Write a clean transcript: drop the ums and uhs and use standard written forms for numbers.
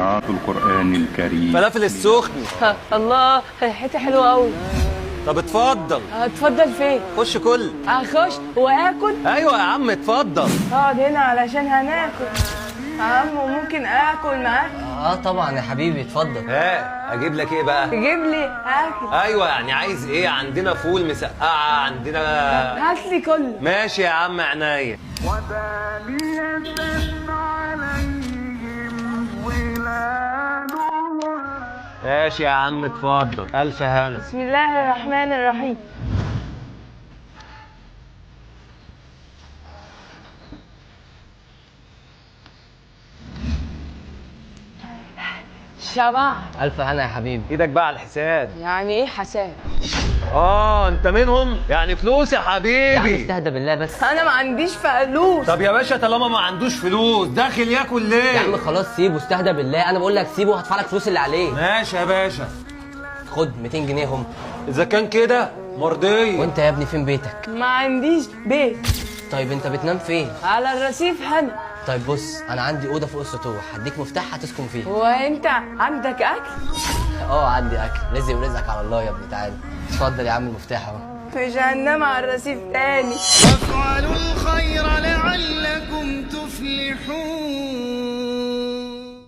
قراءات القرآن الكريم. فلافل السخن. الله، ريحتها حلوه قوي. طب اتفضل. اتفضل فين؟ خش كل. اخش واكل؟ ايوه يا عم اتفضل. اقعد هنا علشان هناكل. يا عم ممكن اكل معاك؟ طبعا يا حبيبي اتفضل. ها اجيب لك ايه بقى؟ تجيب لي اكل. ايوه يعني عايز ايه؟ عندنا فول مسقعه، عندنا. هات لي كله. ماشي يا عم عينيا. ماشي يا عم اتفضل. الف هلا. بسم الله الرحمن الرحيم. شبع. الف هنا يا حبيبي. ايدك بقى على الحساب. يعني ايه حساب؟ انت منهم يعني فلوس يا يا عم حبيبي. استهدى بالله بس. انا ما عنديش فلوس. طب يا باشا طالما ما عندوش فلوس داخل ياكل ليه؟ يا عم خلاص سيبه، استهدى بالله، انا بقول لك سيبه وهدفع لك فلوس اللي عليه. ماشي يا باشا. خد 200 جنيه هم. اذا كان كده مرضيه. وانت يا ابني فين بيتك؟ ما عنديش بيت. طيب انت بتنام فين؟ على الرصيف هنا. طيب بص انا عندي اوضه فوق السطوح، هديك مفتاحها تسكن فيها. وانت عندك اكل؟ عندي اكل، رزق ورزقك على الله يا ابني. تعالى اتفضل يا عم المفتاح اهو. مش هننام على الرصيف تاني. وافعلوا الخير لعلكم تفلحون.